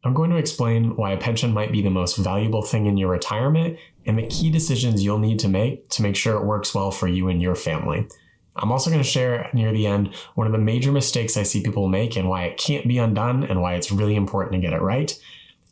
I'm going to explain why a pension might be the most valuable thing in your retirement and the key decisions you'll need to make sure it works well for you and your family. I'm also going to share near the end one of the major mistakes I see people make and why it can't be undone and why it's really important to get it right.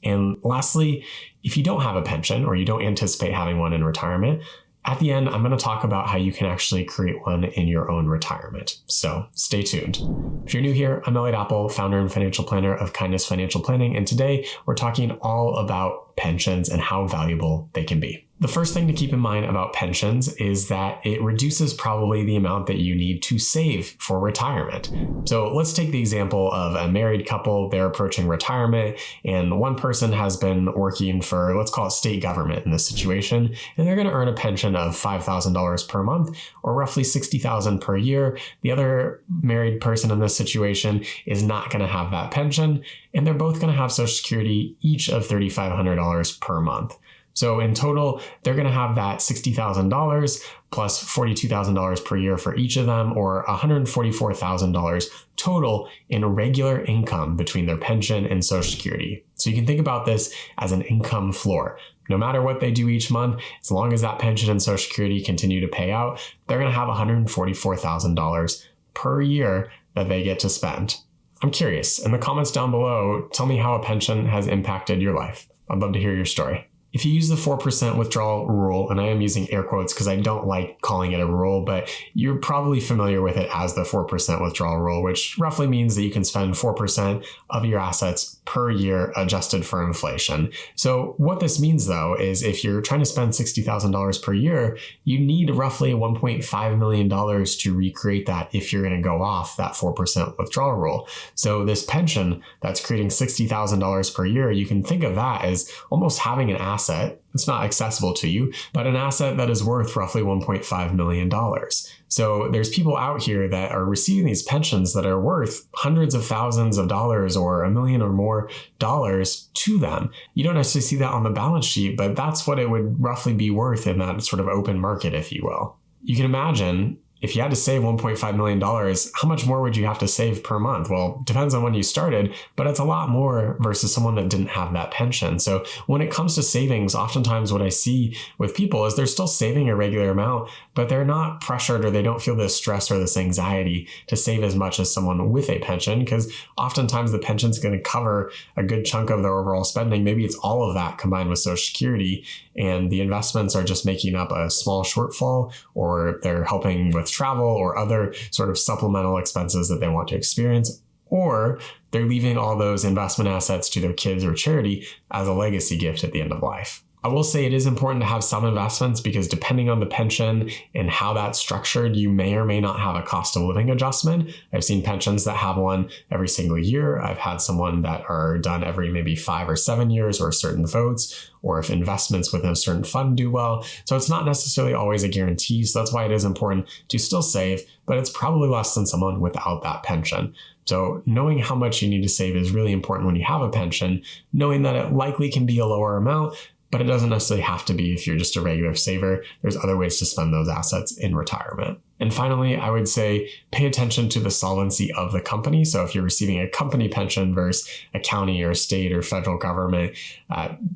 And lastly, if you don't have a pension or you don't anticipate having one in retirement, at the end, I'm going to talk about how you can actually create one in your own retirement. So stay tuned. If you're new here, I'm Elliot Apple, founder and financial planner of Kindness Financial Planning. And today we're talking all about pensions and how valuable they can be. The first thing to keep in mind about pensions is that it reduces probably the amount that you need to save for retirement. So let's take the example of a married couple. They're approaching retirement and one person has been working for, let's call it state government in this situation, and they're going to earn a pension of $5,000 per month or roughly $60,000 per year. The other married person in this situation is not going to have that pension, and they're both going to have Social Security, each of $3,500 per month. So in total, they're going to have that $60,000 plus $42,000 per year for each of them, or $144,000 total in regular income between their pension and Social Security. So you can think about this as an income floor. No matter what they do each month, as long as that pension and Social Security continue to pay out, they're going to have $144,000 per year that they get to spend. I'm curious, in the comments down below, tell me how a pension has impacted your life. I'd love to hear your story. If you use the 4% withdrawal rule, and I am using air quotes because I don't like calling it a rule, but you're probably familiar with it as the 4% withdrawal rule, which roughly means that you can spend 4% of your assets per year adjusted for inflation. So what this means though is if you're trying to spend $60,000 per year, you need roughly $1.5 million to recreate that if you're going to go off that 4% withdrawal rule. So this pension that's creating $60,000 per year, you can think of that as almost having an asset. It's not accessible to you, but an asset that is worth roughly $1.5 million. So there's people out here that are receiving these pensions that are worth hundreds of thousands of dollars or $1 million or more dollars to them. You don't necessarily see that on the balance sheet, but that's what it would roughly be worth in that sort of open market, if you will. You can imagine if you had to save $1.5 million, how much more would you have to save per month? Well, it depends on when you started, but it's a lot more versus someone that didn't have that pension. So when it comes to savings, oftentimes what I see with people is they're still saving a regular amount, but they're not pressured or they don't feel this stress or this anxiety to save as much as someone with a pension, because oftentimes the pension is going to cover a good chunk of their overall spending. Maybe it's all of that combined with Social Security, and the investments are just making up a small shortfall, or they're helping with travel or other sort of supplemental expenses that they want to experience, or they're leaving all those investment assets to their kids or charity as a legacy gift at the end of life. I will say it is important to have some investments because depending on the pension and how that's structured, you may or may not have a cost of living adjustment. I've seen pensions that have one every single year. I've had someone that are done every maybe 5 or 7 years or certain votes, or if investments within a certain fund do well. So it's not necessarily always a guarantee. So that's why it is important to still save, but it's probably less than someone without that pension. So knowing how much you need to save is really important when you have a pension, knowing that it likely can be a lower amount, but it doesn't necessarily have to be if you're just a regular saver. There's other ways to spend those assets in retirement. And finally, I would say pay attention to the solvency of the company. So if you're receiving a company pension versus a county or state or federal government,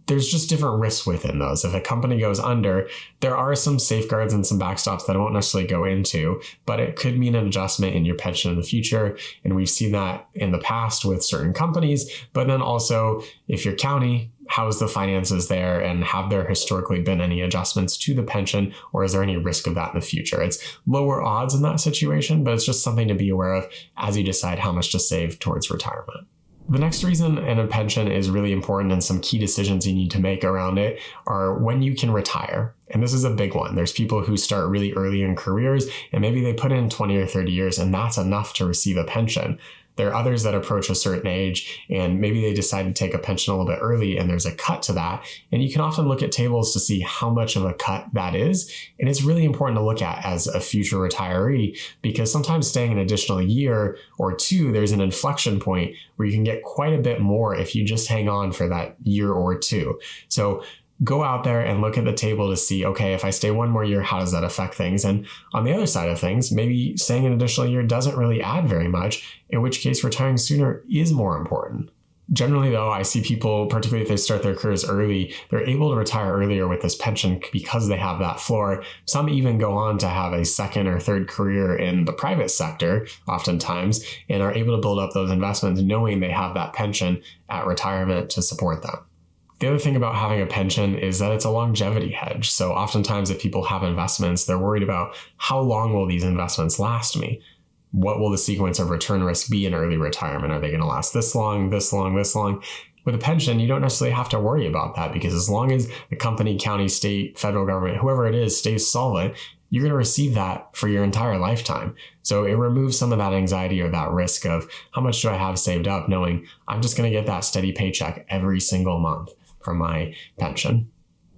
there's just different risks within those. If a company goes under, there are some safeguards and some backstops that I won't necessarily go into, but it could mean an adjustment in your pension in the future. And we've seen that in the past with certain companies, but then also if your county, how's the finances there, and have there historically been any adjustments to the pension, or is there any risk of that in the future? It's lower odds in that situation, but it's just something to be aware of as you decide how much to save towards retirement. The next reason a pension is really important and some key decisions you need to make around it are when you can retire. And this is a big one. There's people who start really early in careers and maybe they put in 20 or 30 years and that's enough to receive a pension. There are others that approach a certain age and maybe they decide to take a pension a little bit early and there's a cut to that. And you can often look at tables to see how much of a cut that is. And it's really important to look at as a future retiree because sometimes staying an additional year or two, there's an inflection point where you can get quite a bit more if you just hang on for that year or two. So go out there and look at the table to see, okay, if I stay one more year, how does that affect things? And on the other side of things, maybe staying an additional year doesn't really add very much, in which case retiring sooner is more important. Generally, though, I see people, particularly if they start their careers early, they're able to retire earlier with this pension because they have that floor. Some even go on to have a second or third career in the private sector, oftentimes, and are able to build up those investments knowing they have that pension at retirement to support them. The other thing about having a pension is that it's a longevity hedge. So oftentimes if people have investments, they're worried about how long will these investments last me? What will the sequence of return risk be in early retirement? Are they going to last this long, this long, this long? With a pension, you don't necessarily have to worry about that because as long as the company, county, state, federal government, whoever it is, stays solvent, you're going to receive that for your entire lifetime. So it removes some of that anxiety or that risk of how much do I have saved up, knowing I'm just going to get that steady paycheck every single month from my pension.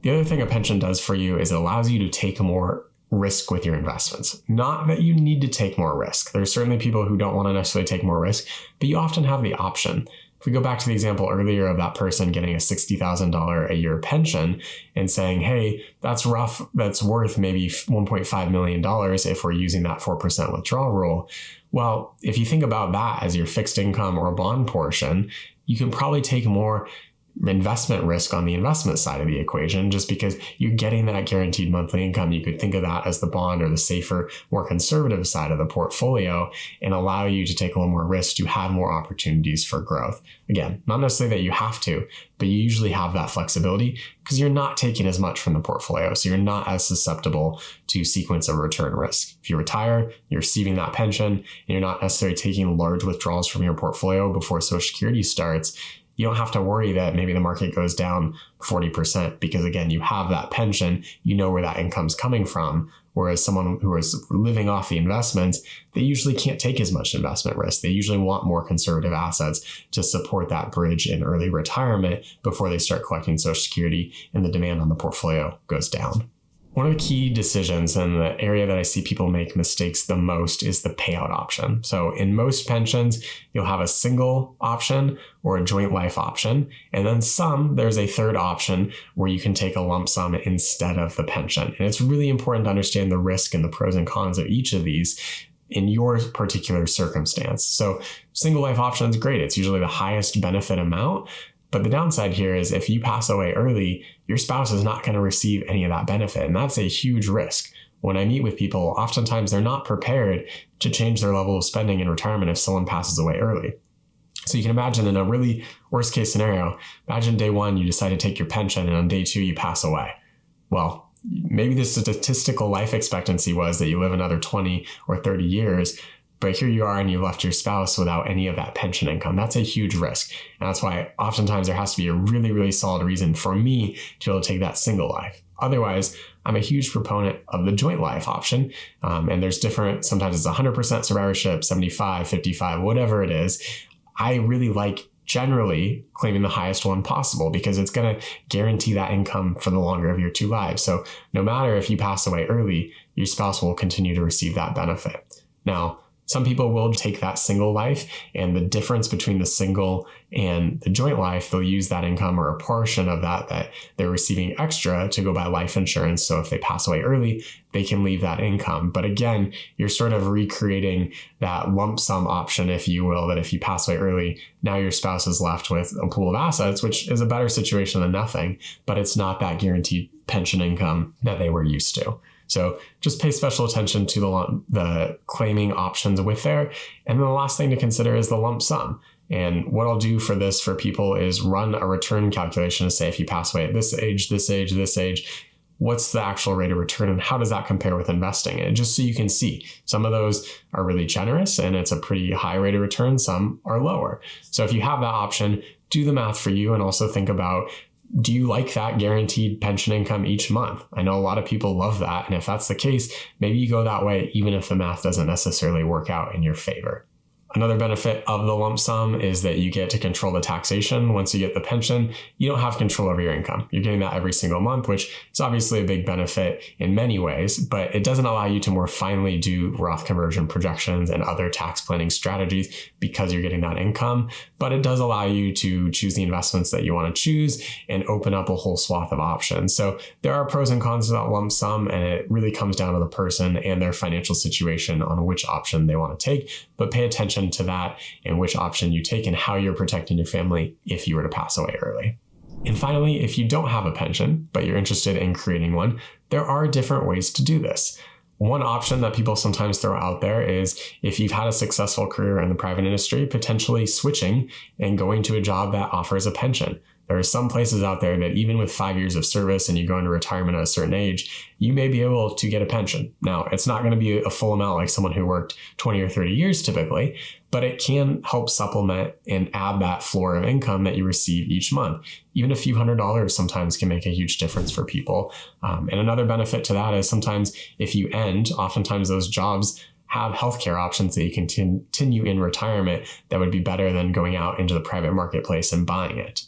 The other thing a pension does for you is it allows you to take more risk with your investments. Not that you need to take more risk. There's certainly people who don't want to necessarily take more risk, but you often have the option. If we go back to the example earlier of that person getting a $60,000 a year pension and saying, hey, that's rough, that's worth maybe $1.5 million if we're using that 4% withdrawal rule. Well, if you think about that as your fixed income or bond portion, you can probably take more investment risk on the investment side of the equation just because you're getting that guaranteed monthly income. You could think of that as the bond or the safer, more conservative side of the portfolio and allow you to take a little more risk to have more opportunities for growth. Again, not necessarily that you have to, but you usually have that flexibility because you're not taking as much from the portfolio. So you're not as susceptible to sequence of return risk. If you retire, you're receiving that pension and you're not necessarily taking large withdrawals from your portfolio before Social Security starts. You don't have to worry that maybe the market goes down 40% because again, you have that pension, you know where that income's coming from. Whereas someone who is living off the investments, they usually can't take as much investment risk. They usually want more conservative assets to support that bridge in early retirement before they start collecting Social Security and the demand on the portfolio goes down. One of the key decisions and the area that I see people make mistakes the most is the payout option. So in most pensions, you'll have a single option or a joint life option. And then there's a third option where you can take a lump sum instead of the pension. And it's really important to understand the risk and the pros and cons of each of these in your particular circumstance. So single life option is great. It's usually the highest benefit amount. But the downside here is if you pass away early, your spouse is not going to receive any of that benefit. And that's a huge risk. When I meet with people, oftentimes they're not prepared to change their level of spending in retirement if someone passes away early. So you can imagine in a really worst case scenario, imagine day one, you decide to take your pension and on day two, you pass away. Well, maybe the statistical life expectancy was that you live another 20 or 30 years, but here you are and you left your spouse without any of that pension income. That's a huge risk. And that's why oftentimes there has to be a really, really solid reason for me to be able to take that single life. Otherwise, I'm a huge proponent of the joint life option. And there's different, sometimes it's 100% survivorship, 75, 55, whatever it is. I really like generally claiming the highest one possible because it's going to guarantee that income for the longer of your two lives. So no matter if you pass away early, your spouse will continue to receive that benefit. Now, some people will take that single life and the difference between the single and the joint life, they'll use that income or a portion of that they're receiving extra to go buy life insurance. So if they pass away early, they can leave that income. But again, you're sort of recreating that lump sum option, if you will, that if you pass away early, now your spouse is left with a pool of assets, which is a better situation than nothing, but it's not that guaranteed pension income that they were used to. So just pay special attention to the claiming options with there. And then the last thing to consider is the lump sum. And what I'll do for this for people is run a return calculation to say if you pass away at this age, this age, this age, what's the actual rate of return and how does that compare with investing? And just so you can see, some of those are really generous and it's a pretty high rate of return. Some are lower. So if you have that option, do the math for you and also think about, do you like that guaranteed pension income each month? I know a lot of people love that. And if that's the case, maybe you go that way, even if the math doesn't necessarily work out in your favor. Another benefit of the lump sum is that you get to control the taxation. Once you get the pension, you don't have control over your income. You're getting that every single month, which is obviously a big benefit in many ways, but it doesn't allow you to more finely do Roth conversion projections and other tax planning strategies because you're getting that income. But it does allow you to choose the investments that you want to choose and open up a whole swath of options. So there are pros and cons to that lump sum, and it really comes down to the person and their financial situation on which option they want to take. But pay attention attention to that and which option you take and how you're protecting your family if you were to pass away early. And finally, if you don't have a pension, but you're interested in creating one, there are different ways to do this. One option that people sometimes throw out there is if you've had a successful career in the private industry, potentially switching and going to a job that offers a pension. There are some places out there that even with 5 years of service and you go into retirement at a certain age, you may be able to get a pension. Now, it's not going to be a full amount like someone who worked 20 or 30 years typically, but it can help supplement and add that floor of income that you receive each month. Even a few $100s sometimes can make a huge difference for people. And another benefit to that is sometimes if you end, oftentimes those jobs have healthcare options that you can continue in retirement that would be better than going out into the private marketplace and buying it.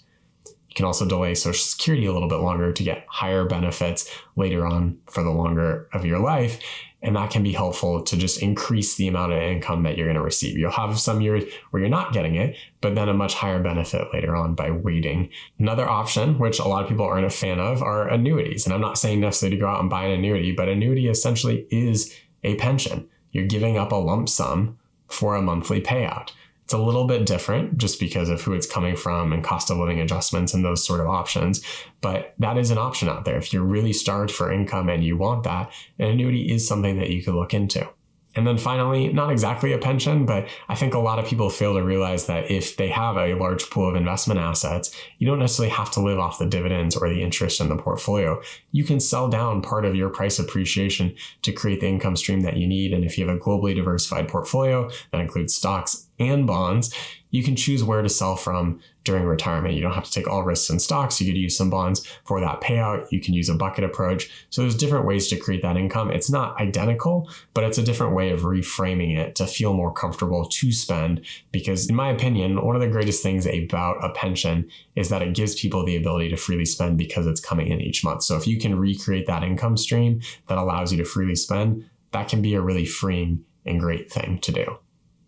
You can also delay Social Security a little bit longer to get higher benefits later on for the longer of your life. And that can be helpful to just increase the amount of income that you're going to receive. You'll have some years where you're not getting it, but then a much higher benefit later on by waiting. Another option, which a lot of people aren't a fan of, are annuities. And I'm not saying necessarily to go out and buy an annuity, but annuity essentially is a pension. You're giving up a lump sum for a monthly payout. It's a little bit different just because of who it's coming from and cost of living adjustments and those sort of options. But that is an option out there. If you're really starved for income and you want that, an annuity is something that you could look into. And then finally, not exactly a pension, but I think a lot of people fail to realize that if they have a large pool of investment assets, you don't necessarily have to live off the dividends or the interest in the portfolio. You can sell down part of your price appreciation to create the income stream that you need. And if you have a globally diversified portfolio that includes stocks and bonds, you can choose where to sell from during retirement. You don't have to take all risks in stocks. You could use some bonds for that payout. You can use a bucket approach. So there's different ways to create that income. It's not identical, but it's a different way of reframing it to feel more comfortable to spend. Because in my opinion, one of the greatest things about a pension is that it gives people the ability to freely spend because it's coming in each month. So if you can recreate that income stream that allows you to freely spend, that can be a really freeing and great thing to do.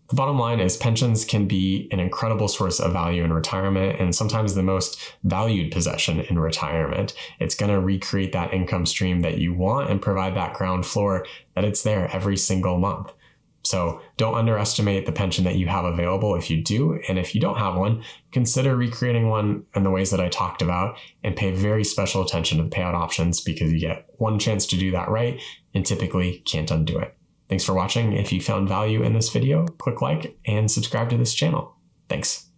The bottom line is pensions can be an incredible source of value in retirement and sometimes the most valued possession in retirement. It's going to recreate that income stream that you want and provide that ground floor that it's there every single month. So don't underestimate the pension that you have available if you do. And if you don't have one, consider recreating one in the ways that I talked about and pay very special attention to the payout options because you get one chance to do that right and typically can't undo it. Thanks for watching. If you found value in this video, click like and subscribe to this channel. Thanks.